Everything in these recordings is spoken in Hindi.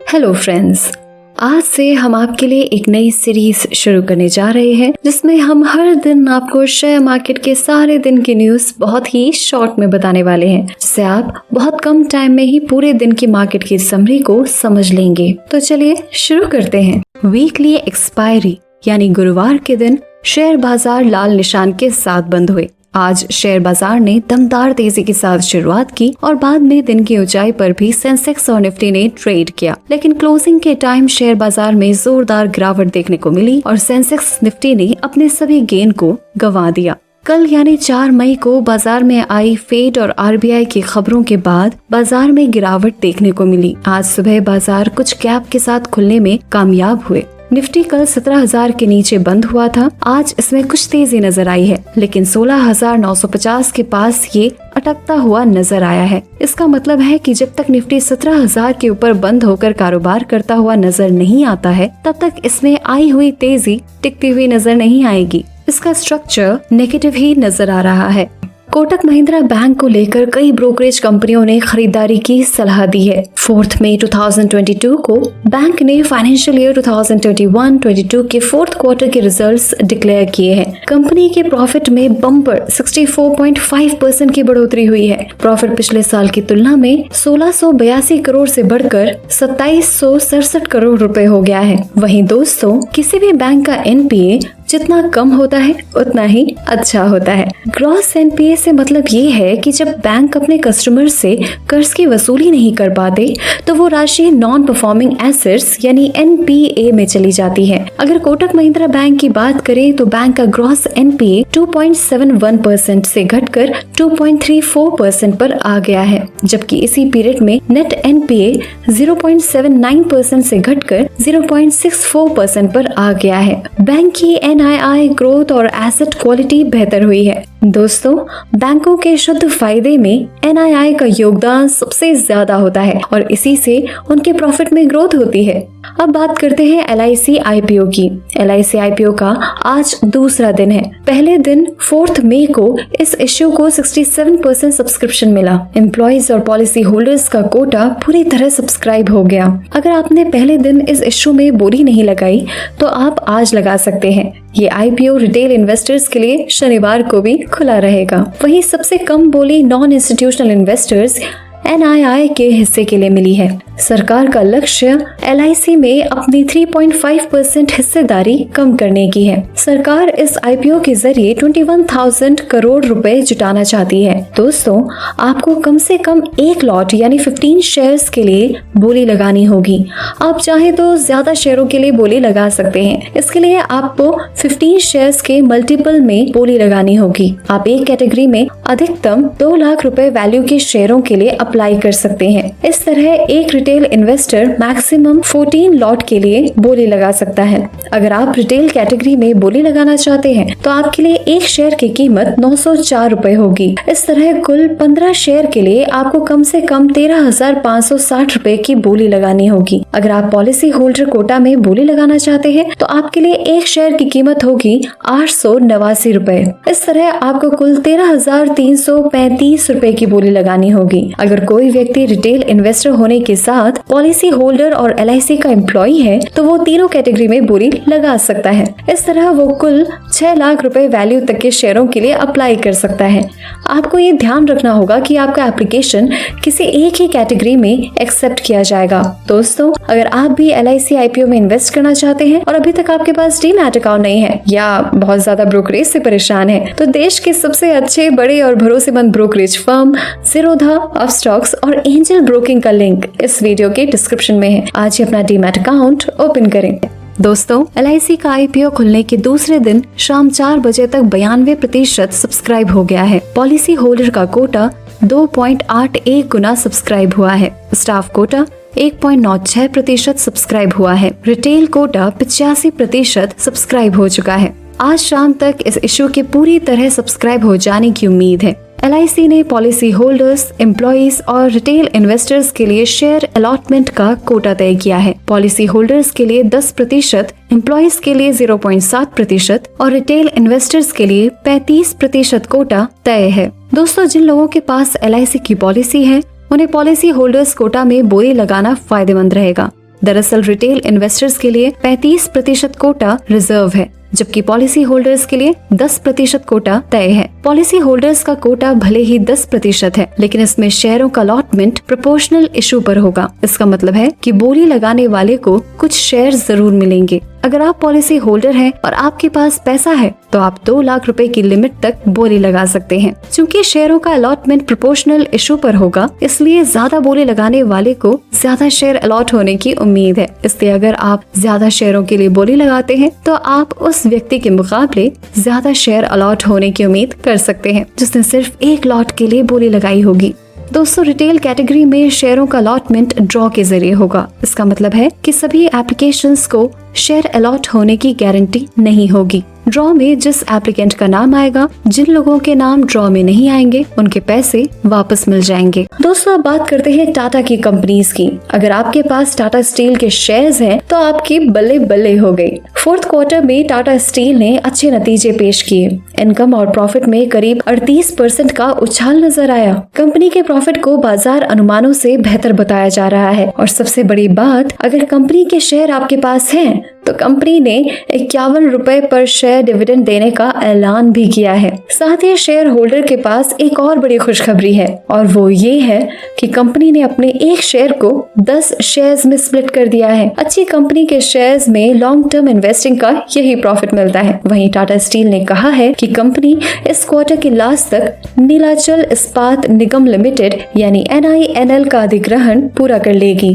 हेलो फ्रेंड्स, आज से हम आपके लिए एक नई सीरीज शुरू करने जा रहे हैं जिसमें हम हर दिन आपको शेयर मार्केट के सारे दिन की न्यूज बहुत ही शॉर्ट में बताने वाले हैं, जिससे आप बहुत कम टाइम में ही पूरे दिन की मार्केट की समरी को समझ लेंगे। तो चलिए शुरू करते हैं। वीकली एक्सपायरी यानी गुरुवार के दिन शेयर बाजार लाल निशान के साथ बंद हुए। आज शेयर बाजार ने दमदार तेजी के साथ शुरुआत की और बाद में दिन की ऊंचाई पर भी सेंसेक्स और निफ्टी ने ट्रेड किया, लेकिन क्लोजिंग के टाइम शेयर बाजार में जोरदार गिरावट देखने को मिली और सेंसेक्स निफ्टी ने अपने सभी गेन को गंवा दिया। कल यानी 4 मई को बाजार में आई फेड और आरबीआई की खबरों के बाद बाजार में गिरावट देखने को मिली। आज सुबह बाजार कुछ गैप के साथ खुलने में कामयाब हुए। निफ्टी कल 17,000 के नीचे बंद हुआ था। आज इसमें कुछ तेजी नजर आई है, लेकिन 16,950 के पास ये अटकता हुआ नजर आया है। इसका मतलब है कि जब तक निफ्टी 17,000 के ऊपर बंद होकर कारोबार करता हुआ नजर नहीं आता है, तब तक इसमें आई हुई तेजी टिकती हुई नजर नहीं आएगी। इसका स्ट्रक्चर नेगेटिव ही नजर आ रहा है। कोटक महिंद्रा बैंक को लेकर कई ब्रोकरेज कंपनियों ने खरीदारी की सलाह दी है। 4 मई 2022 को बैंक ने फाइनेंशियल ईयर 2021-22 के 4th क्वार्टर के रिजल्ट्स डिक्लेयर किए हैं। कंपनी के प्रॉफिट में बम्पर 64.5% की बढ़ोतरी हुई है। प्रॉफिट पिछले साल की तुलना में 1682 करोड़ से बढ़कर 2767 करोड़ रुपए हो गया है। वहीं दोस्तों, किसी भी बैंक का एनपीए जितना कम होता है उतना ही अच्छा होता है। ग्रॉस एनपीए से मतलब ये है कि जब बैंक अपने कस्टमर से कर्ज की वसूली नहीं कर पाते तो वो राशि नॉन परफॉर्मिंग एसेट्स यानी एनपीए में चली जाती है। अगर कोटक महिंद्रा बैंक की बात करें तो बैंक का ग्रॉस एनपीए 2.71% से घटकर 2.34% पर आ गया है, जबकि इसी पीरियड में नेट एनपीए 0.79% से घटकर 0.64% पर आ गया है। बैंक की एनआईआई ग्रोथ और एसेट क्वालिटी बेहतर हुई है। दोस्तों, बैंकों के शुद्ध फायदे में एनआईआई का योगदान सबसे ज्यादा होता है और इसी से उनके प्रॉफिट में ग्रोथ होती है। अब बात करते हैं एलआईसी आईपीओ की। एलआईसी आईपीओ का आज दूसरा दिन है। पहले दिन 4 मई को इस इश्यू को 67% सब्सक्रिप्शन मिला। एम्प्लॉइज और पॉलिसी होल्डर्स का कोटा पूरी तरह सब्सक्राइब हो गया। अगर आपने पहले दिन इस इश्यू में बोली नहीं लगाई तो आप आज लगा सकते हैं। ये आईपीओ रिटेल इन्वेस्टर्स के लिए शनिवार को भी खुला रहेगा। वहीं सबसे कम बोली नॉन इंस्टीट्यूशनल इन्वेस्टर्स एनआईआई के हिस्से के लिए मिली है। सरकार का लक्ष्य एलआईसी में अपनी 3.5% हिस्सेदारी कम करने की है। सरकार इस आईपीओ के जरिए 21,000 करोड़ रुपए जुटाना चाहती है। दोस्तों, आपको कम से कम एक लॉट यानी 15 शेयर्स के लिए बोली लगानी होगी। आप चाहे तो ज्यादा शेयरों के लिए बोली लगा सकते हैं। इसके लिए आपको 15 शेयर्स के मल्टीपल में बोली लगानी होगी। आप एक कैटेगरी में अधिकतम 2 लाख रुपए वैल्यू के शेयरों के लिए अप्लाई कर सकते हैं। इस तरह एक रिटेल इन्वेस्टर मैक्सिमम 14 लॉट के लिए बोली लगा सकता है। अगर आप रिटेल कैटेगरी में बोली लगाना चाहते हैं तो आपके लिए एक शेयर की कीमत 904 रुपए होगी। इस तरह कुल 15 शेयर के लिए आपको कम से कम 13,560 रुपए की बोली लगानी होगी। अगर आप पॉलिसी होल्डर कोटा में बोली लगाना चाहते हैं तो आपके लिए एक शेयर की कीमत होगी 889 रुपए। इस तरह आपको कुल 13,335 रुपए की बोली लगानी होगी। अगर कोई व्यक्ति रिटेल इन्वेस्टर होने के साथ पॉलिसी होल्डर और एलआईसी का एम्प्लॉई है तो वो तीनों कैटेगरी में बोली लगा सकता है। इस तरह वो कुल 6 लाख रुपए वैल्यू तक के शेयरों के लिए अप्लाई कर सकता है। आपको ये ध्यान रखना होगा कि आपका एप्लीकेशन किसी एक ही कैटेगरी में एक्सेप्ट किया जाएगा। दोस्तों, अगर आप भी एलआईसी आईपीओ में इन्वेस्ट करना चाहते हैं और अभी तक आपके पास डीमैट अकाउंट नहीं है या बहुत ज्यादा ब्रोकरेज से परेशान है तो देश के सबसे अच्छे, बड़े और भरोसेमंद ब्रोकरेज फर्म ज़ीरोधा, अपस्टॉक्स और एंजल ब्रोकिंग का लिंक इस वीडियो के डिस्क्रिप्शन में है। आज ही अपना डीमैट अकाउंट ओपन करें। दोस्तों, एलआईसी का आईपीओ खुलने के दूसरे दिन शाम 4 बजे तक 92% सब्सक्राइब हो गया है। पॉलिसी होल्डर का कोटा 2.81 गुना सब्सक्राइब हुआ है। स्टाफ कोटा 1.96% सब्सक्राइब हुआ है। रिटेल कोटा 85% सब्सक्राइब हो चुका है। आज शाम तक इस इशू के पूरी तरह सब्सक्राइब हो जाने की उम्मीद है। एलआईसी ने पॉलिसी होल्डर्स, एम्प्लॉइज और रिटेल इन्वेस्टर्स के लिए शेयर अलॉटमेंट का कोटा तय किया है। पॉलिसी होल्डर्स के लिए 10%, एम्प्लॉइज के लिए 0.7% और रिटेल इन्वेस्टर्स के लिए 35% कोटा तय है। दोस्तों, जिन लोगों के पास एलआईसी की पॉलिसी है उन्हें पॉलिसी होल्डर्स कोटा में बोली लगाना फायदेमंद रहेगा। दरअसल रिटेल इन्वेस्टर्स के लिए 35% कोटा रिजर्व है, जबकि पॉलिसी होल्डर्स के लिए 10% कोटा तय है। पॉलिसी होल्डर्स का कोटा भले ही 10% है, लेकिन इसमें शेयरों का अलॉटमेंट प्रोपोर्शनल इशू पर होगा। इसका मतलब है कि बोली लगाने वाले को कुछ शेयर जरूर मिलेंगे। अगर आप पॉलिसी होल्डर हैं और आपके पास पैसा है तो आप 2 लाख रुपए की लिमिट तक बोली लगा सकते हैं। चूँकि शेयरों का अलॉटमेंट प्रोपोर्शनल इशू पर होगा, इसलिए ज्यादा बोली लगाने वाले को ज्यादा शेयर अलॉट होने की उम्मीद है। इसलिए अगर आप ज्यादा शेयरों के लिए बोली लगाते हैं तो आप उस व्यक्ति के मुकाबले ज्यादा शेयर अलॉट होने की उम्मीद कर सकते हैं जिसने सिर्फ 1 लॉट के लिए बोली लगाई होगी। दोस्तों, रिटेल कैटेगरी में शेयरों का अलॉटमेंट ड्रॉ के जरिए होगा। इसका मतलब है कि सभी एप्लीकेशंस को शेयर अलॉट होने की गारंटी नहीं होगी। ड्रॉ में जिस एप्लीकेंट का नाम आएगा, जिन लोगों के नाम ड्रॉ में नहीं आएंगे उनके पैसे वापस मिल जाएंगे। दोस्तों, अब बात करते हैं टाटा की कंपनीज की। अगर आपके पास टाटा स्टील के शेयर्स हैं तो आपकी बल्ले बल्ले हो गई। 4th क्वार्टर में टाटा स्टील ने अच्छे नतीजे पेश किए। इनकम और प्रॉफिट में करीब 38% का उछाल नजर आया। कंपनी के प्रॉफिट को बाजार अनुमानों से बेहतर बताया जा रहा है और सबसे बड़ी बात, अगर कंपनी के शेयर आपके पास हैं तो कंपनी ने 51 रुपए पर शेयर डिविडेंड देने का ऐलान भी किया है। साथ ही शेयर होल्डर के पास एक और बड़ी खुशखबरी है और वो ये है कि कंपनी ने अपने एक शेयर को 10 शेयर्स में स्प्लिट कर दिया है। अच्छी कंपनी के शेयर्स में लॉन्ग टर्म इन्वेस्टिंग का यही प्रॉफिट मिलता है। वहीं टाटा स्टील ने कहा है कि कंपनी इस क्वार्टर के लास्ट तक नीलाचल इस्पात निगम लिमिटेड यानी NINL का अधिग्रहण पूरा कर लेगी।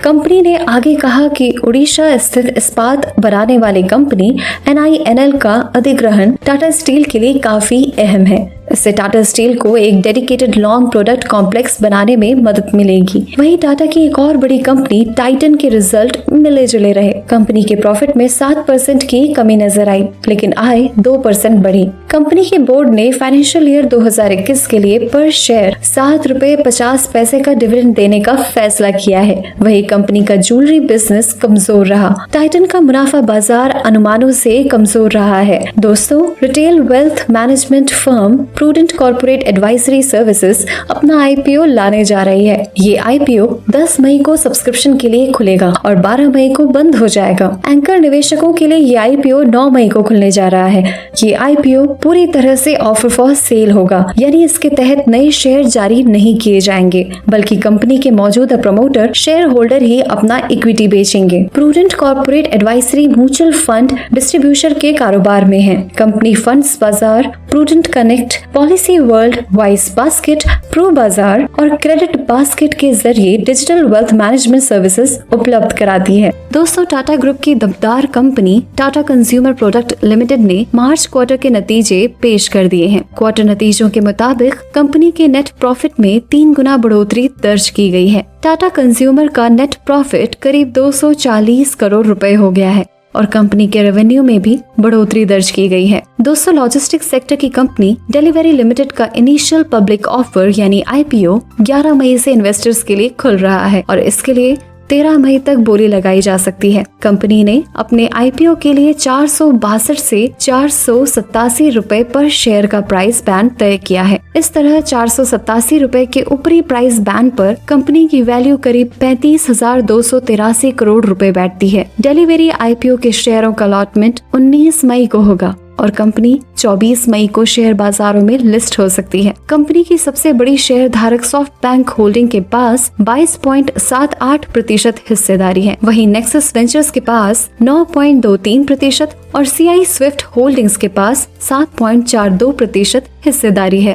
कंपनी ने आगे कहा कि उड़ीसा स्थित इस्पात बनाने वाली कंपनी NINL का अधिग्रहण टाटा स्टील के लिए काफी अहम है। इससे टाटा स्टील को एक डेडिकेटेड लॉन्ग प्रोडक्ट कॉम्प्लेक्स बनाने में मदद मिलेगी। वहीं टाटा की एक और बड़ी कंपनी टाइटन के रिजल्ट मिले जुले रहे। कंपनी के प्रॉफिट में 7% की कमी नजर आई, लेकिन आय 2% बढ़ी। कंपनी के बोर्ड ने फाइनेंशियल ईयर 2021 के लिए पर शेयर 7 रुपए 50 पैसे का डिविडेंड देने का फैसला किया है। वही कंपनी का ज्वेलरी बिजनेस कमजोर रहा। टाइटन का मुनाफा बाजार अनुमानों से कमजोर रहा है। दोस्तों, retail wealth management firm prudent corporate advisory services अपना IPO लाने जा रही है। ये IPO 10 मई को सब्सक्रिप्शन के लिए खुलेगा और 12 मई को बंद हो जाएगा। एंकर निवेशकों के लिए ये IPO 9 मई को खुलने जा रहा है। ये IPO पूरी तरह से ऑफर फॉर सेल होगा, यानी इसके तहत नए शेयर जारी नहीं किए जाएंगे, बल्कि कंपनी के मौजूदा प्रमोटर शेयर होल्डर ही अपना इक्विटी बेचेंगे। Prudent corporate advisory mutual fund distribution के कारोबार में है। कंपनी फंड्स बाजार, prudent connect, policy world, vice basket, pro बाजार और क्रेडिट बास्केट के जरिए डिजिटल वेल्थ मैनेजमेंट सर्विसेज उपलब्ध कराती है। दोस्तों, टाटा ग्रुप की दमदार company Tata consumer product limited ने मार्च क्वार्टर के नतीजे पेश कर दिए हैं। क्वार्टर नतीजों के मुताबिक कंपनी के नेट प्रॉफिट में 3 गुना बढ़ोतरी दर्ज की गई है। टाटा कंज्यूमर का नेट प्रॉफिट करीब 240 करोड़ रुपए हो गया है और कंपनी के रेवेन्यू में भी बढ़ोतरी दर्ज की गई है। दोस्तों, लॉजिस्टिक्स सेक्टर की कंपनी डिलीवरी लिमिटेड का इनिशियल पब्लिक ऑफर यानी IPO 11 मई से इन्वेस्टर्स के लिए खुल रहा है और इसके लिए 13 मई तक बोली लगाई जा सकती है। कंपनी ने अपने IPO के लिए 462 से 487 रुपए पर शेयर का प्राइस बैंड तय किया है। इस तरह 487 रुपए के ऊपरी प्राइस बैंड पर कंपनी की वैल्यू करीब 35,283 करोड़ रुपए बैठती है। डिलीवरी IPO के शेयरों का अलॉटमेंट 19 मई को होगा और कंपनी 24 मई को शेयर बाजारों में लिस्ट हो सकती है। कंपनी की सबसे बड़ी शेयर धारक सॉफ्ट बैंक होल्डिंग के पास 22.78% हिस्सेदारी है। वहीं नेक्सस वेंचर्स के पास 9.23% और CI स्विफ्ट होल्डिंग्स के पास 7.42% हिस्सेदारी है।